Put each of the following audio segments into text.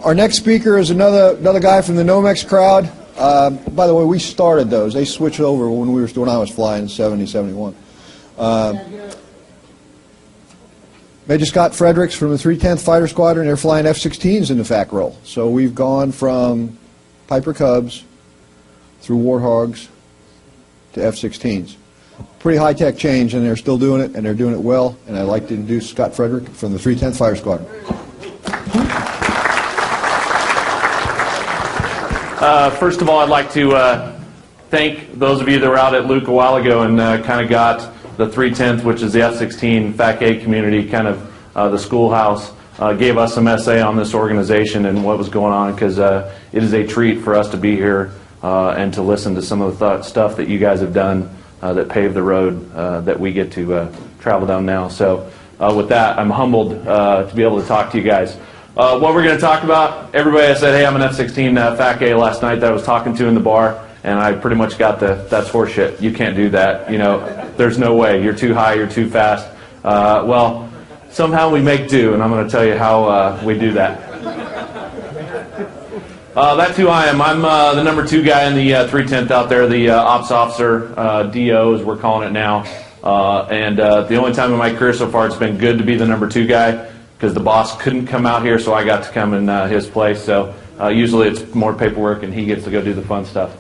Our next speaker is another guy from the Nomex crowd. By the way, we started those. They switched over when I was flying in 70, 71. Major Scott Fredericks from the 310th Fighter Squadron. They're flying F-16s in the FAC role. So we've gone from Piper Cubs through Warthogs to F-16s. Pretty high-tech change, and they're still doing it, and they're doing it well. And I'd like to introduce Scott Frederick from the 310th Fighter Squadron. First of all, I'd like to thank those of you that were out at Luke a while ago and kind of got the 310th, which is the F-16 FAC-A community, kind of the schoolhouse, gave us some essay on this organization and what was going on, because it is a treat for us to be here and to listen to some of the stuff that you guys have done that paved the road that we get to travel down now. So with that, I'm humbled to be able to talk to you guys. What we're going to talk about, everybody I said, hey, I'm an F-16 FAC-A last night that I was talking to in the bar, and I pretty much got that's horseshit. You can't do that. You know, there's no way. You're too high, you're too fast. Well, somehow we make do, and I'm going to tell you how we do that. That's who I am. I'm the number 2 guy in the 310th out there, the ops officer, DO as we're calling it now. And the only time in my career so far it's been good to be the number 2 guy, because the boss couldn't come out here, so I got to come in his place. So usually it's more paperwork and he gets to go do the fun stuff.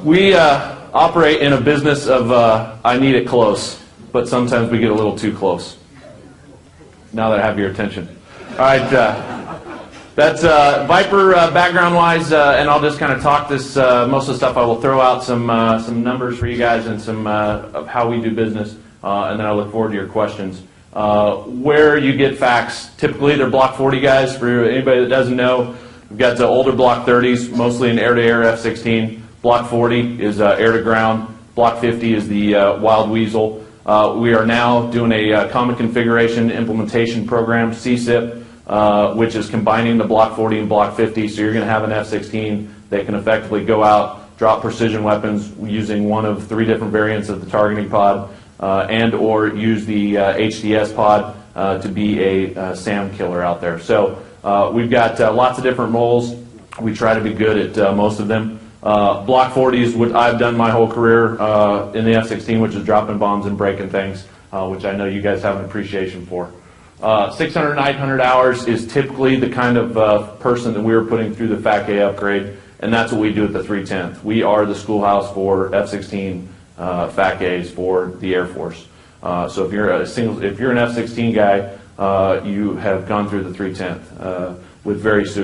We operate in a business of I need it close, but sometimes we get a little too close. Now that I have your attention. All right, that's Viper background-wise, and I'll just kind of talk this, most of the stuff. I will throw out some numbers for you guys and some of how we do business, and then I look forward to your questions. Where you get facts, typically they're Block 40 guys. For anybody that doesn't know, we've got the older Block 30s, mostly an air-to-air F-16. Block 40 is air-to-ground. Block 50 is the Wild Weasel. We are now doing a Common Configuration Implementation Program, CCIP, which is combining the Block 40 and Block 50. So you're going to have an F-16 that can effectively go out, drop precision weapons using one of 3 different variants of the targeting pod, and or use the HDS pod to be a SAM killer out there. So we've got lots of different roles. We try to be good at most of them. Block 40 is what I've done my whole career in the F-16, which is dropping bombs and breaking things, which I know you guys have an appreciation for. 600, 900 hours is typically the kind of person that we're putting through the FAC-A upgrade, and that's what we do at the 310th. We are the schoolhouse for F-16 FAC-As for the Air Force. So if you're an F-16 guy, you have gone through the 310th. With very few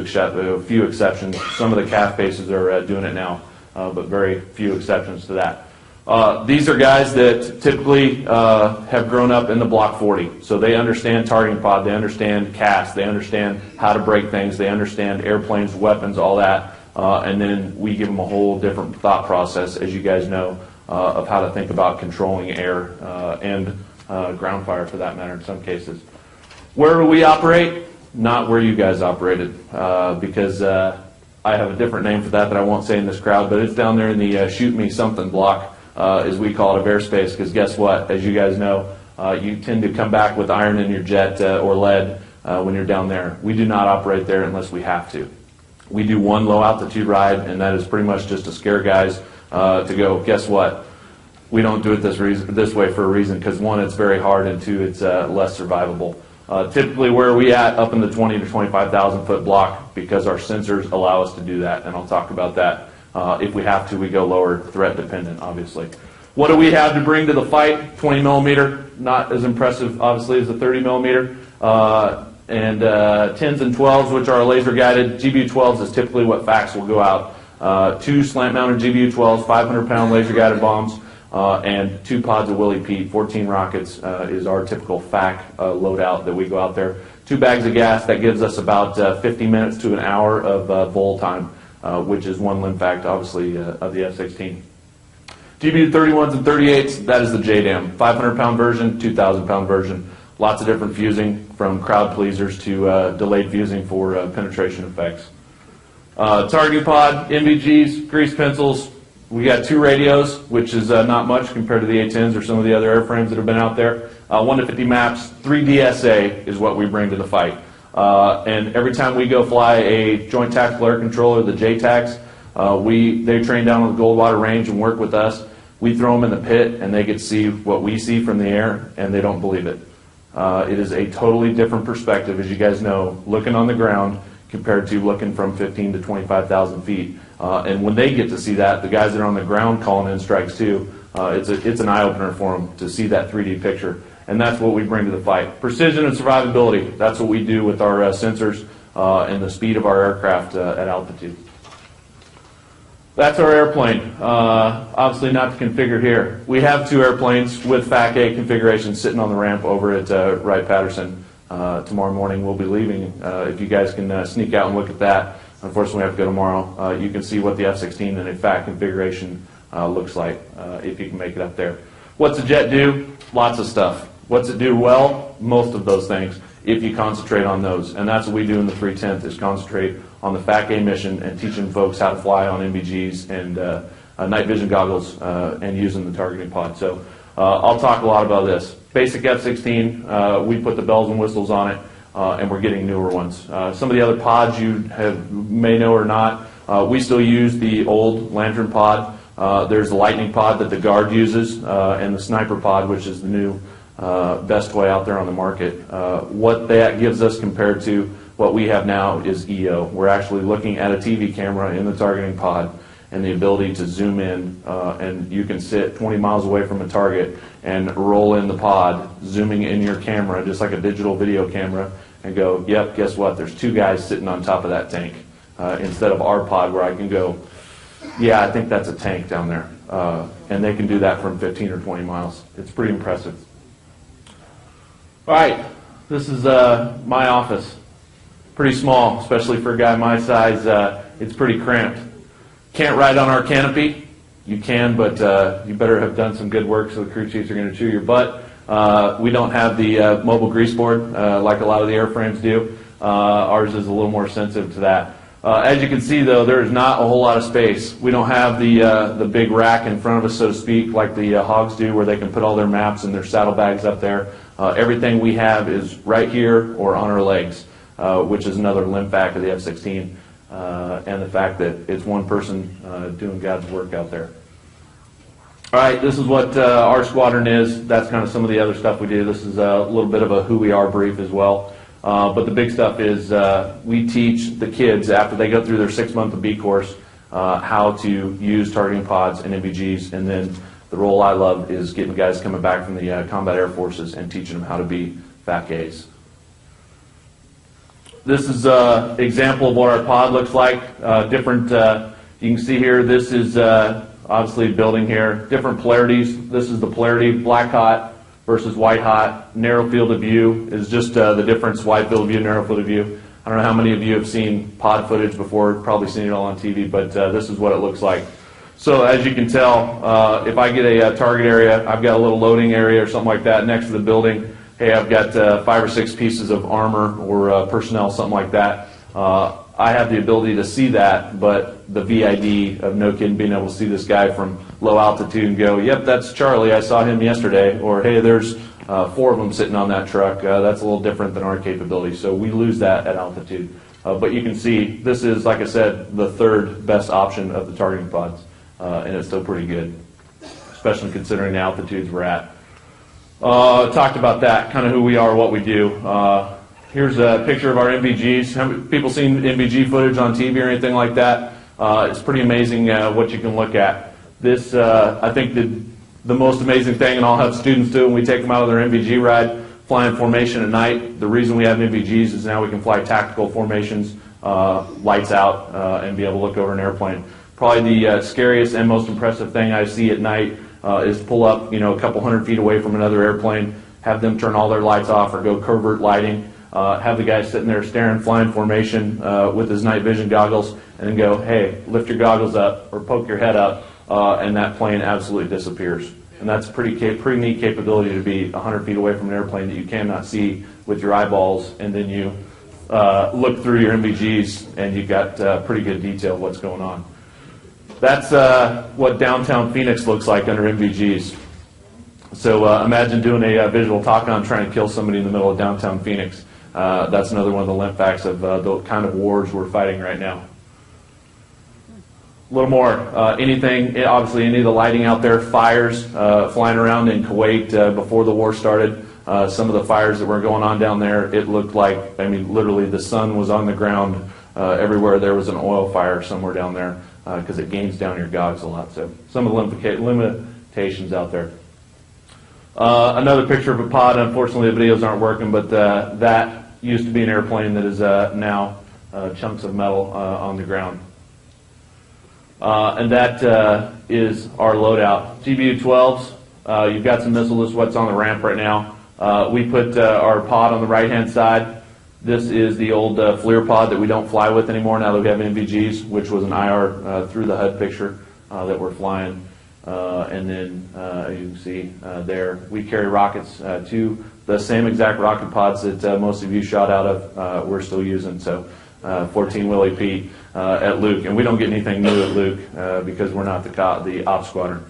exceptions. Some of the CAF bases are doing it now, but very few exceptions to that. These are guys that typically have grown up in the Block 40, so they understand targeting pod, they understand CAS, they understand how to break things, they understand airplanes, weapons, all that, and then we give them a whole different thought process, as you guys know, of how to think about controlling air and ground fire, for that matter, in some cases. Where do we operate? Not where you guys operated, because I have a different name for that I won't say in this crowd, but it's down there in the shoot me something block, as we call it, of airspace, because guess what, as you guys know, you tend to come back with iron in your jet or lead when you're down there. We do not operate there unless we have to. We do one low altitude ride, and that is pretty much just to scare guys to go, guess what, we don't do it this way for a reason, because 1, it's very hard, and 2, it's less survivable. Typically, where are we at? Up in the 20 to 25,000 foot block, because our sensors allow us to do that, and I'll talk about that. If we have to, we go lower, threat dependent, obviously. What do we have to bring to the fight? 20 millimeter, not as impressive, obviously, as the 30 millimeter. And 10s and 12s, which are laser guided. GBU-12s is typically what FACs will go out. 2 slant mounted GBU-12s, 500-pound laser guided bombs. And 2 pods of Willie Pete, 14 rockets is our typical FAC loadout that we go out there. 2 bags of gas, that gives us about 50 minutes to an hour of vol time, which is one limb fact, obviously, of the F-16. GBU-31s and 38s, that is the JDAM. 500-pound version, 2,000-pound version. Lots of different fusing, from crowd pleasers to delayed fusing for penetration effects. Targeting pod, NVGs, grease pencils. We got 2 radios, which is not much compared to the A-10s or some of the other airframes that have been out there. 1 to 50 maps, 3 DSA is what we bring to the fight. And every time we go fly a Joint Tactical Air Controller, the JTACs, they train down on the Goldwater Range and work with us. We throw them in the pit, and they get to see what we see from the air, and they don't believe it. It is a totally different perspective, as you guys know, looking on the ground compared to looking from 15 to 25,000 feet. And when they get to see that, the guys that are on the ground calling in strikes too, it's an eye-opener for them to see that 3D picture. And that's what we bring to the fight. Precision and survivability, that's what we do with our sensors and the speed of our aircraft at altitude. That's our airplane. Obviously not configured here. We have 2 airplanes with FAC-A configuration sitting on the ramp over at Wright-Patterson. Tomorrow morning we'll be leaving. If you guys can sneak out and look at that. Unfortunately, we have to go tomorrow. You can see what the F-16 in a FAC configuration looks like if you can make it up there. What's a jet do? Lots of stuff. What's it do well? Most of those things, if you concentrate on those. And that's what we do in the 310th, is concentrate on the FAC-A mission and teaching folks how to fly on MBGs and night vision goggles and using the targeting pod. So I'll talk a lot about this. Basic F-16, we put the bells and whistles on it, and we're getting newer ones. Some of the other pods you may know or not, we still use the old Lantern pod. There's the Lightning pod that the Guard uses, and the Sniper pod, which is the new best toy out there on the market. What that gives us compared to what we have now is EO. We're actually looking at a TV camera in the targeting pod and the ability to zoom in, and you can sit 20 miles away from a target and roll in the pod, zooming in your camera just like a digital video camera, and go, yep, guess what, there's 2 guys sitting on top of that tank, instead of our pod where I can go, yeah, I think that's a tank down there. And they can do that from 15 or 20 miles. It's pretty impressive. All right, this is my office. Pretty small, especially for a guy my size. It's pretty cramped. Can't ride on our canopy. You can, but you better have done some good work, so the crew chiefs are going to chew your butt. We don't have the mobile grease board like a lot of the airframes do. Ours is a little more sensitive to that. As you can see, though, there is not a whole lot of space. We don't have the big rack in front of us, so to speak, like the Hogs do, where they can put all their maps and their saddlebags up there. Everything we have is right here or on our legs, which is another limp back of the F-16, and the fact that it's one person doing God's work out there. All right, this is what our squadron is. That's kind of some of the other stuff we do. This is a little bit of a who we are brief as well. But the big stuff is we teach the kids, after they go through their 6-month B course, how to use targeting pods and MBGs. And then the role I love is getting guys coming back from the combat air forces and teaching them how to be FAC-As. This is an example of what our pod looks like. You can see here, this is obviously building here. Different polarities. This is the polarity, black hot versus white hot. Narrow field of view is just the difference, wide field of view, narrow field of view. I don't know how many of you have seen pod footage before, probably seen it all on TV, but this is what it looks like. So as you can tell, if I get a target area, I've got a little loading area or something like that next to the building. Hey, I've got 5 or 6 pieces of armor or personnel, something like that. I have the ability to see that, but the VID of no kidding being able to see this guy from low altitude and go, yep, that's Charlie, I saw him yesterday, or hey, there's 4 of them sitting on that truck. That's a little different than our capability, so we lose that at altitude. But you can see this is, like I said, the 3rd best option of the targeting pods, and it's still pretty good, especially considering the altitudes we're at. Talked about that, kind of who we are, what we do. Here's a picture of our MBGs. Have people seen MBG footage on TV or anything like that? It's pretty amazing what you can look at. This, I think, the most amazing thing, and I'll have students do when we take them out of their MBG ride, flying formation at night. The reason we have MBGs is now we can fly tactical formations, lights out, and be able to look over an airplane. Probably the scariest and most impressive thing I see at night is pull up, a couple 100 feet away from another airplane, have them turn all their lights off or go covert lighting, have the guy sitting there staring flying formation with his night vision goggles, and then go, hey, lift your goggles up or poke your head up, and that plane absolutely disappears. And that's a pretty neat capability to be 100 feet away from an airplane that you cannot see with your eyeballs, and then you look through your MBGs and you've got pretty good detail of what's going on. That's what downtown Phoenix looks like under MBGs. So imagine doing a visual talk on trying to kill somebody in the middle of downtown Phoenix. That's another one of the limp facts of the kind of wars we're fighting right now. A little more. Obviously any of the lighting out there, fires flying around in Kuwait before the war started. Some of the fires that were going on down there, it looked like, literally the sun was on the ground everywhere. There was an oil fire somewhere down there because it gains down your gogs a lot. So some of the limitations out there. Another picture of a pod. Unfortunately, the videos aren't working, but that used to be an airplane that is now chunks of metal on the ground. And that is our loadout. GBU-12s, you've got some missiles. This is what's on the ramp right now. We put our pod on the right-hand side. This is the old FLIR pod that we don't fly with anymore now that we have NVGs, which was an IR through the HUD picture that we're flying. And then, as you can see there, we carry rockets to the same exact rocket pods that most of you shot out of. We're still using. So 14 Willie Pete at Luke. And we don't get anything new at Luke because we're not the ops squadron.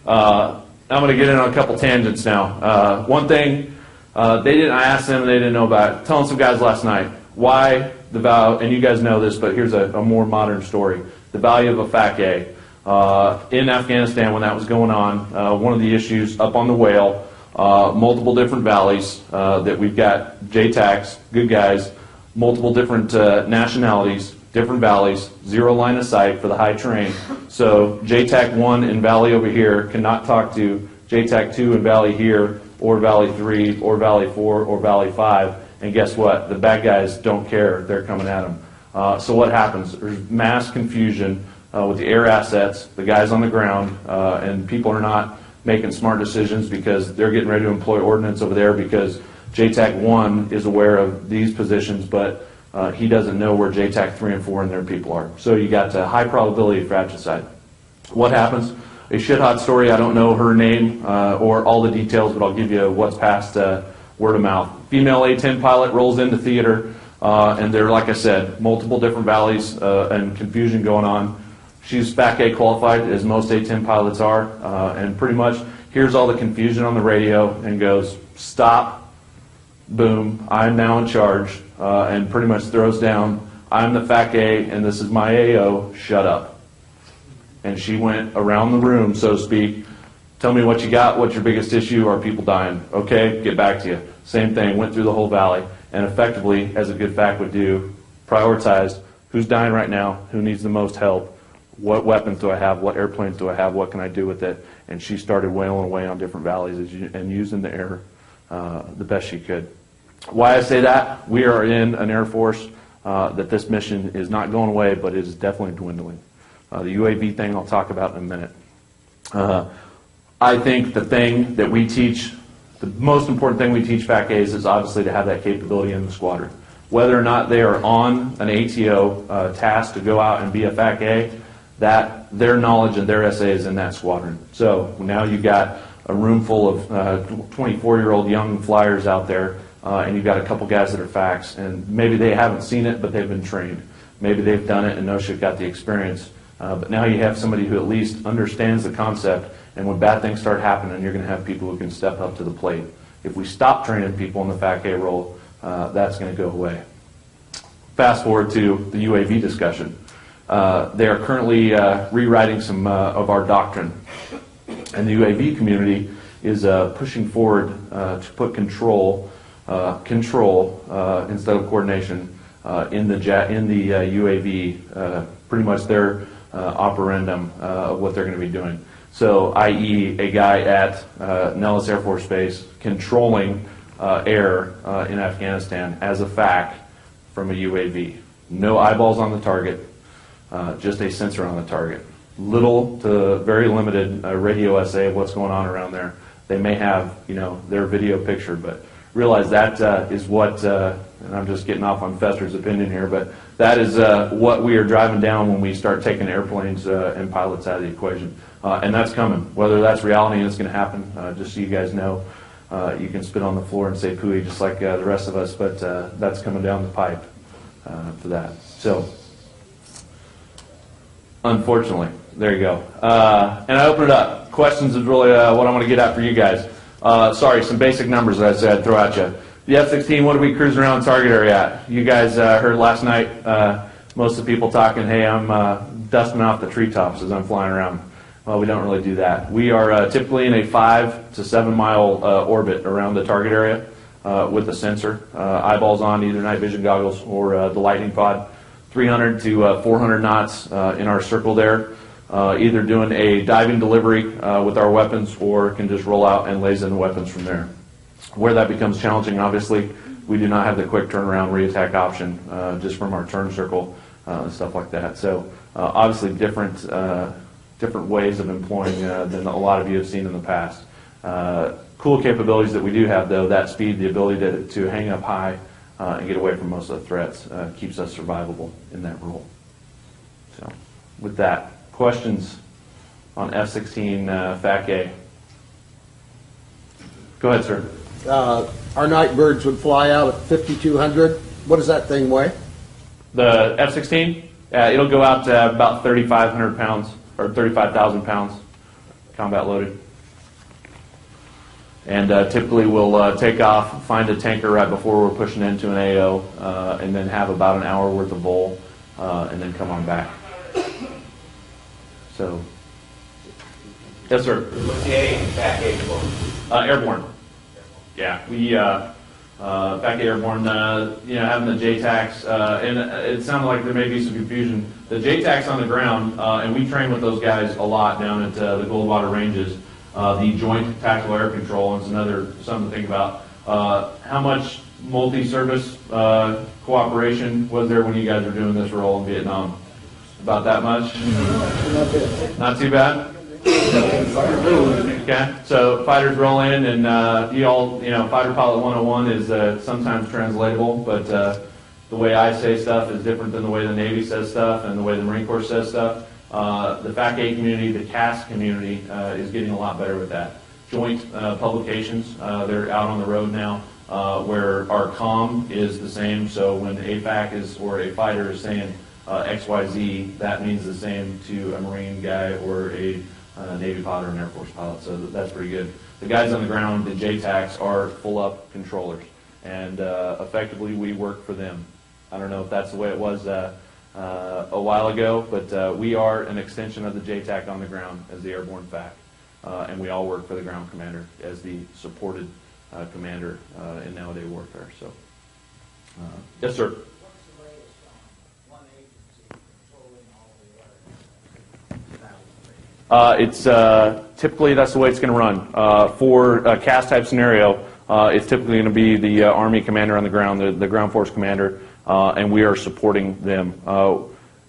I'm going to get in on a couple tangents now. One thing I asked them and they didn't know about it. Telling some guys last night why the value, and you guys know this, but here's a more modern story. The value of a FAC-A. In Afghanistan when that was going on, one of the issues up on the whale, multiple different valleys that we've got JTACs, good guys, multiple different nationalities, different valleys, zero line of sight for the high terrain. So JTAC 1 in valley over here cannot talk to JTAC 2 in valley here, or valley 3, or valley 4, or valley 5. And guess what? The bad guys don't care. They're coming at them. So what happens? There's mass confusion with the air assets, the guys on the ground, and people are not making smart decisions because they're getting ready to employ ordnance over there because JTAC 1 is aware of these positions, but he doesn't know where JTAC 3 and 4 and their people are. So you got a high probability of fratricide. What happens? A shit-hot story, I don't know her name or all the details, but I'll give you what's past word of mouth. Female A-10 pilot rolls into theater, and there, like I said, multiple different valleys and confusion going on. She's FAC-A qualified, as most A-10 pilots are, and pretty much hears all the confusion on the radio and goes, stop, boom, I'm now in charge, and pretty much throws down, I'm the FAC-A, and this is my AO, shut up. And she went around the room, so to speak, tell me what you got, what's your biggest issue, are people dying? Okay, get back to you. Same thing, went through the whole valley, and effectively, as a good FAC would do, prioritized who's dying right now, who needs the most help, what weapons do I have, what airplanes do I have, what can I do with it, and she started wailing away on different valleys and using the air the best she could. Why I say that? We are in an Air Force that this mission is not going away, but it is definitely dwindling. The UAV thing I'll talk about in a minute. I think the thing that we teach, the most important thing we teach FAC-As is obviously to have that capability in the squadron. Whether or not they are on an ATO task to go out and be a FAC-A, that their knowledge and their SA is in that squadron. So now you've got a room full of 24-year-old young flyers out there, and you've got a couple guys that are FACs, and maybe they haven't seen it, but they've been trained. Maybe they've done it and NOSHA got the experience. But now you have somebody who at least understands the concept, and when bad things start happening, you're going to have people who can step up to the plate. If we stop training people in the FAC-A role, that's going to go away. Fast forward to the UAV discussion. They are currently rewriting some of our doctrine, and the UAV community is pushing forward to put control instead of coordination in the UAV. Pretty much their operandum of what they're going to be doing. So, i.e., a guy at Nellis Air Force Base controlling air in Afghanistan as a FAC from a UAV. No eyeballs on the target, just a sensor on the target. Little to very limited radio SA of what's going on around there. They may have, their video picture, but realize that is what, and I'm just getting off on Fester's opinion here, but that is what we are driving down when we start taking airplanes and pilots out of the equation. And that's coming. Whether that's reality and it's going to happen, just so you guys know, you can spit on the floor and say pooey just like the rest of us, but that's coming down the pipe for that. So, unfortunately, there you go. And I open it up. Questions is really what I want to get at for you guys. Sorry, some basic numbers that I said I'd throw at you. The F-16, what are we cruising around target area at? You guys heard last night most of the people talking, hey, I'm dusting off the treetops as I'm flying around. Well, we don't really do that. We are typically in a 5 to 7 mile orbit around the target area with a sensor, eyeballs on, either night vision goggles or the lightning pod. 300 to 400 knots in our circle there, either doing a diving delivery with our weapons or can just roll out and laze in the weapons from there. Where that becomes challenging, obviously, we do not have the quick turnaround re-attack option just from our turn circle and stuff like that. So obviously different ways of employing than a lot of you have seen in the past. Cool capabilities that we do have, though, that speed, the ability to hang up high and get away from most of the threats keeps us survivable in that role. So with that, questions on F-16 FAC-A? Go ahead, sir. Our night birds would fly out at 5,200. What does that thing weigh? The F-16, it'll go out to about 3,500 pounds or 35,000 pounds combat loaded. And typically we'll take off, find a tanker right before we're pushing into an AO, and then have about an hour worth of vol, and then come on back. So, yes, sir. What's the A in FAC-A for? Airborne. Yeah, we back airborne. Having the JTACs, and it sounded like there may be some confusion. The JTACs on the ground, and we train with those guys a lot down at the Goldwater Ranges. The Joint Tactical Air Control is something to think about. How much multi-service cooperation was there when you guys were doing this role in Vietnam? About that much? Not too bad. Okay, so fighters roll in, and Fighter Pilot 101 is sometimes translatable, but the way I say stuff is different than the way the Navy says stuff and the way the Marine Corps says stuff. The FAC-A community, the CAS community, is getting a lot better with that. Joint publications, they're out on the road now, where our comm is the same, so when a FAC is, or a fighter is saying XYZ, that means the same to a Marine guy or a Navy pilot or an Air Force pilot, so that's pretty good. The guys on the ground, the JTACs, are full-up controllers, and effectively we work for them. I don't know if that's the way it was a while ago, but we are an extension of the JTAC on the ground as the airborne FAC, and we all work for the ground commander as the supported commander in nowadays warfare. So, yes, sir. What's the latest on one agency controlling all the other? It's typically that's the way it's going to run. For a CAS type scenario, it's typically going to be the Army commander on the ground, the ground force commander, and we are supporting them.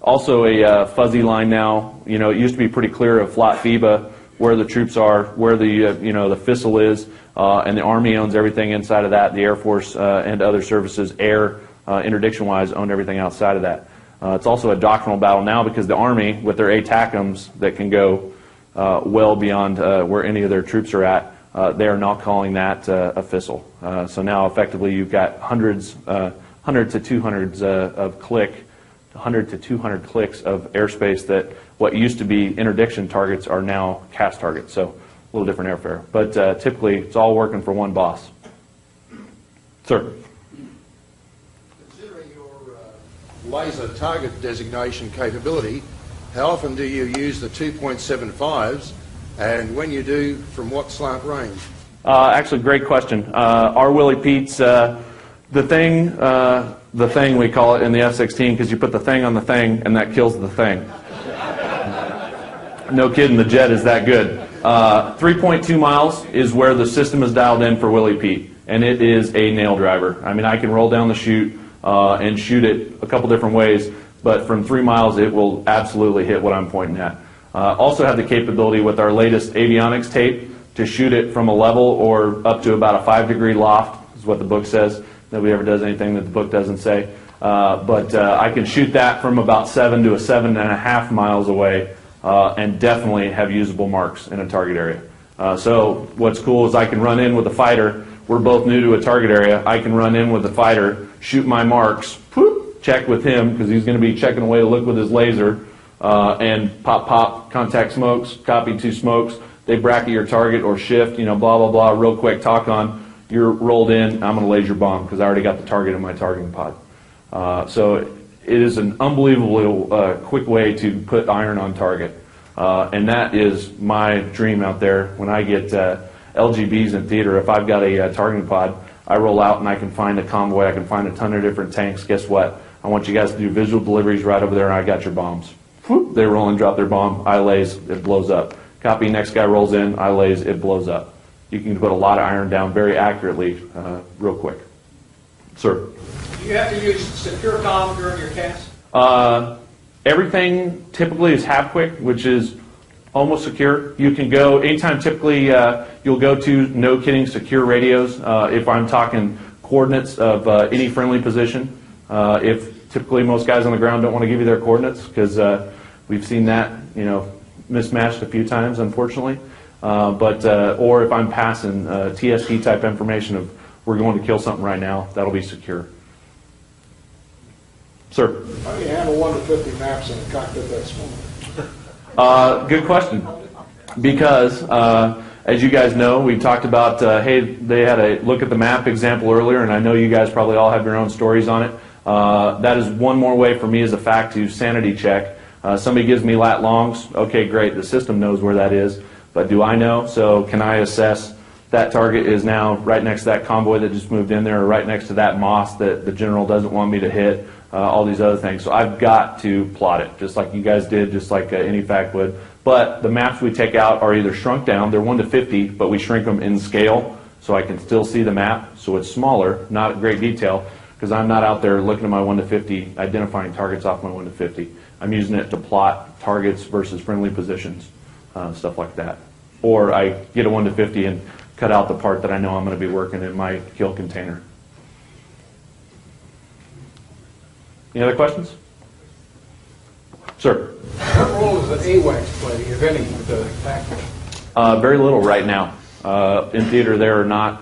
Also a fuzzy line now. It used to be pretty clear of FLOT FIBA where the troops are, where the the FISL is, and the Army owns everything inside of that. The Air Force and other services, air interdiction-wise, own everything outside of that. It's also a doctrinal battle now because the Army, with their ATACMs that can go well beyond where any of their troops are at, they are now calling that a FISL. So now effectively you've got hundreds, 100 to 200 of click, 100 to 200 clicks of airspace that what used to be interdiction targets are now CAS targets. So a little different airfare. But typically it's all working for one boss. Sir. Considering your laser target designation capability, how often do you use the 2.75s, and when you do, from what slant range? Actually, great question. Our Willie Pete's, the thing we call it in the F-16 because you put the thing on the thing and that kills the thing. No kidding, the jet is that good. 3.2 miles is where the system is dialed in for Willie Pete, and it is a nail driver. I mean, I can roll down the chute and shoot it a couple different ways, but from 3 miles it will absolutely hit what I'm pointing at. Also have the capability with our latest avionics tape to shoot it from a level or up to about a 5-degree loft, is what the book says. Nobody ever does anything that the book doesn't say. But I can shoot that from about 7 to 7.5 miles away and definitely have usable marks in a target area. So what's cool is I can run in with a fighter. We're both new to a target area. I can run in with a fighter, shoot my marks, whoop, check with him because he's going to be checking away to look with his laser, and pop, contact smokes, copy 2 smokes. They bracket your target or shift, blah, blah, blah, real quick talk on. you're rolled in, I'm going to laser bomb because I already got the target in my targeting pod. So it is an unbelievable quick way to put iron on target. And that is my dream out there. When I get LGBs in theater, if I've got a targeting pod, I roll out and I can find a convoy, I can find a ton of different tanks. Guess what? I want you guys to do visual deliveries right over there, and I got your bombs. Whoop, they roll and drop their bomb, I lays, it blows up. Copy, next guy rolls in, I lays, it blows up. You can put a lot of iron down very accurately, real quick. Sir? Do you have to use secure comm during your cast? Everything typically is half quick, which is almost secure. You can go anytime. Typically, you'll go to, no kidding, secure radios. If I'm talking coordinates of any friendly position, if typically most guys on the ground don't want to give you their coordinates because we've seen that, mismatched a few times, unfortunately. Or if I'm passing TST type information of we're going to kill something right now, that'll be secure. Sir? How do you handle 1 to 50 maps in a cockpit that small? Good question. Because, as you guys know, we talked about, hey, they had a look at the map example earlier, and I know you guys probably all have your own stories on it. That is one more way for me as a fact to sanity check. Somebody gives me lat longs, okay, great, the system knows where that is, but do I know? So can I assess that target is now right next to that convoy that just moved in there, or right next to that moss that the general doesn't want me to hit? All these other things. So I've got to plot it, just like you guys did, just like any fact would. But the maps we take out are either shrunk down, they're 1 to 50, but we shrink them in scale so I can still see the map, so it's smaller, not great detail, because I'm not out there looking at my 1 to 50, identifying targets off my 1 to 50. I'm using it to plot targets versus friendly positions, stuff like that. Or I get a 1 to 50 and cut out the part that I know I'm going to be working in my kill container. Any other questions? Sir? What role does an AWACS play, if any, with the tactics? Very little right now. In theater, they are not.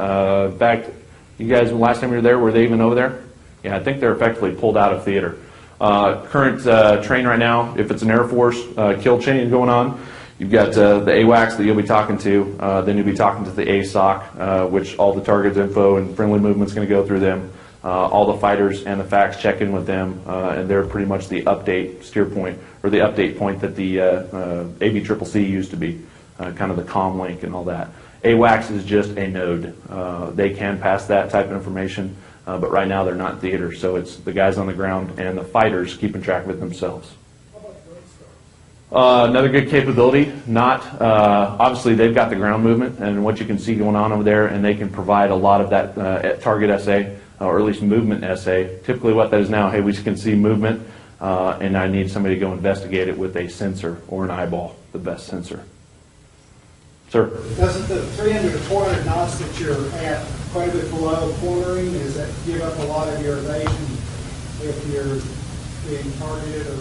In fact, you guys, last time you were there, were they even over there? Yeah, I think they're effectively pulled out of theater. Current train right now, if it's an Air Force kill chain going on, you've got the AWACS that you'll be talking to. Then you'll be talking to the ASOC, which all the targets info and friendly movement's going to go through them. All the fighters and the facts check in with them, and they're pretty much the update steer point, or the update point that the ABCCC used to be, kind of the comm link and all that. AWACS is just a node. They can pass that type of information, but right now they're not in theater, so it's the guys on the ground and the fighters keeping track of it themselves. Another good capability, obviously they've got the ground movement and what you can see going on over there, and they can provide a lot of that target essay, or at least movement essay. Typically what that is now, hey, we can see movement, and I need somebody to go investigate it with a sensor or an eyeball, the best sensor. Sir? Doesn't the 300 to 400 knots that you're at quite a bit below cornering, does that give up a lot of your evasion if you're being targeted? Or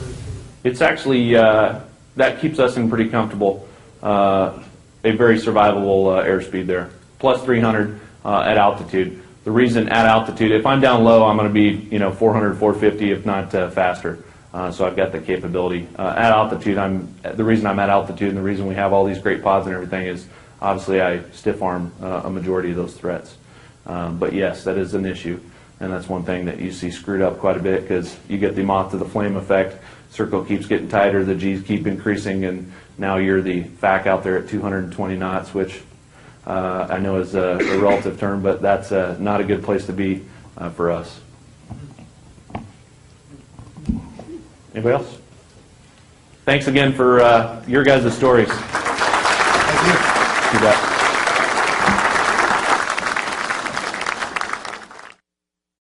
It's actually, that keeps us in pretty comfortable, a very survivable airspeed there. Plus 300 at altitude. The reason at altitude, if I'm down low, I'm going to be 400, 450, if not faster. So I've got the capability. At altitude, the reason I'm at altitude and the reason we have all these great pods and everything is obviously I stiff arm a majority of those threats. But yes, that is an issue, and that's one thing that you see screwed up quite a bit because you get the moth to the flame effect. Circle keeps getting tighter, the G's keep increasing, and now you're the FAC out there at 220 knots, which I know is a relative term, but that's not a good place to be for us. Anybody else? Thanks again for your guys' stories. Thank you. You bet.